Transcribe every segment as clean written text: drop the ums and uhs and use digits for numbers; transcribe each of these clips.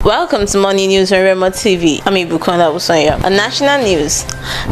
Welcome to Morning News on Remo TV. I'm Ibukonda Usanya. On national news,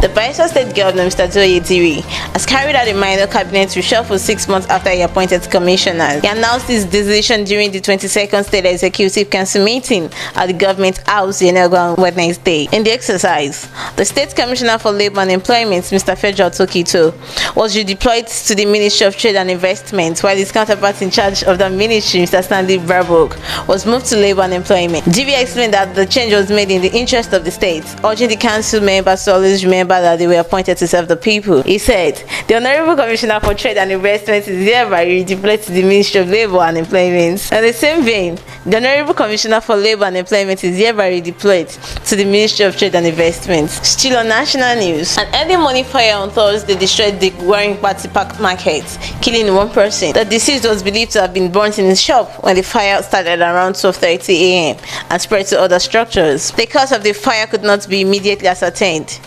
the Bayelsa State Governor, Mr. Diri, has carried out a minor cabinet reshuffle 6 months after he appointed commissioners. He announced his decision during the 22nd State Executive Council meeting at the Government House in on Wednesday. In the exercise, the State Commissioner for Labour and Employment, Mr. Fejo Tokito, was redeployed to the Ministry of Trade and Investment, while his counterpart in charge of the ministry, Mr. Stanley Brabok, was moved to Labour and Employment. Diri explained that the change was made in the interest of the state, urging the council members to always remember that they were appointed to serve the people. He said, "The Honorable Commissioner for Trade and Investment is hereby redeployed to the Ministry of Labour and Employment." In the same vein, the Honorable Commissioner for Labour and Employment is hereby redeployed to the Ministry of Trade and Investment. Still on national news, an early morning fire on Thursday destroyed the Waring Party Park market, killing one person. The deceased was believed to have been burnt in his shop when the fire started around 12:30 a.m. and spread to other structures. The cause of the fire could not be immediately ascertained.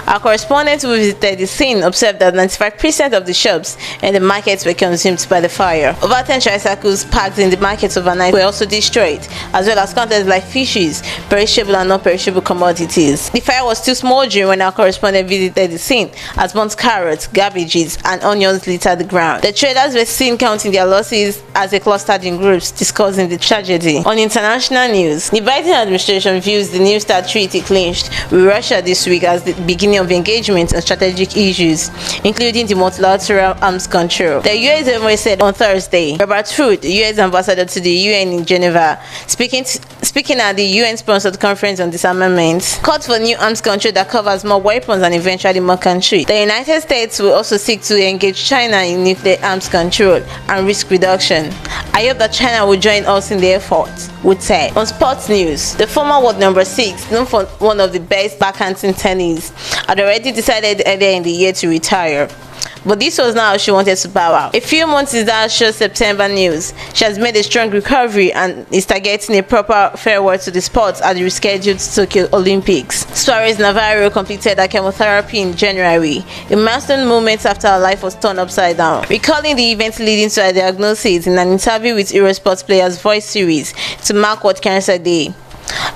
Our correspondent who visited the scene observed that 95% of the shops and the markets were consumed by the fire. Over 10 tricycles parked in the markets overnight were also destroyed, as well as contents like fishes, perishable and non-perishable commodities. The fire was still smoldering when our correspondent visited the scene, as burnt carrots, garbages, and onions littered the ground. The traders were seen counting their losses as they clustered in groups, discussing the tragedy. On international news, the Biden administration views the New START treaty clinched with Russia this week as the beginning of engagement on strategic issues, including the multilateral arms control. The U.S. Embassy said on Thursday. Robert Hood, the U.S. ambassador to the UN in Geneva, speaking at the UN-sponsored conference on disarmament, called for new arms control that covers more weapons and eventually more countries. The United States will also seek to engage China in nuclear arms control and risk reduction. I hope that China will join us in the effort, Wood said. On sports news, the former world number 6, known for one of the best backhands in tennis, had already decided earlier in the year to retire. But this was not how she wanted to bow out. A few months into that show's September news, she has made a strong recovery and is targeting a proper farewell to the sport at the rescheduled Tokyo Olympics. Suarez Navarro completed her chemotherapy in January, a milestone moment after her life was turned upside down. Recalling the event leading to her diagnosis in an interview with Eurosports Players Voice series to mark World Cancer Day,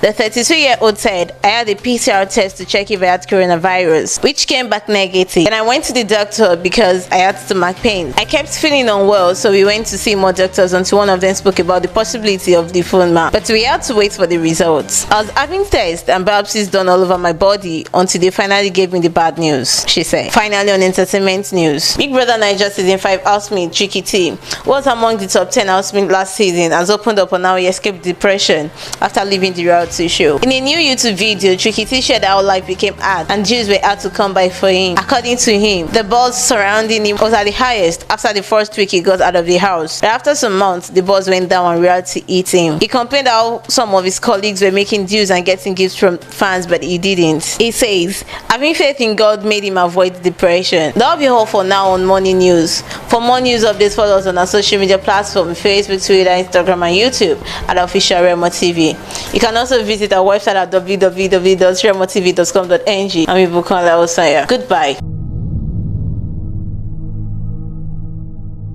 the 32-year-old said, "I had a PCR test to check if I had coronavirus, which came back negative. And I went to the doctor because I had stomach pain. I kept feeling unwell, so we went to see more doctors until one of them spoke about the possibility of lymphoma. But we had to wait for the results. I was having tests and biopsies done all over my body until they finally gave me the bad news," she said. Finally, on entertainment news, Big Brother Naija Season 5 housemate Tricky T, who was among the top 10 housemates last season, has opened up on how he escaped depression after leaving the reality show. In a new YouTube video, Tricky T shared how life became hard and deals were hard to come by for him. According to him, the buzz surrounding him was at the highest after the first week he got out of the house. But after some months, the buzz went down and reality hit him. He complained how some of his colleagues were making deals and getting gifts from fans, but he didn't. He says, having faith in God made him avoid depression. That'll be all for now on Morning News. For more news updates, follow us on our social media platforms: Facebook, Twitter, Instagram, and YouTube at Official Remo TV. You can also visit our website at www.remotv.com.ng. I'm Ibukonda Osanya. Goodbye.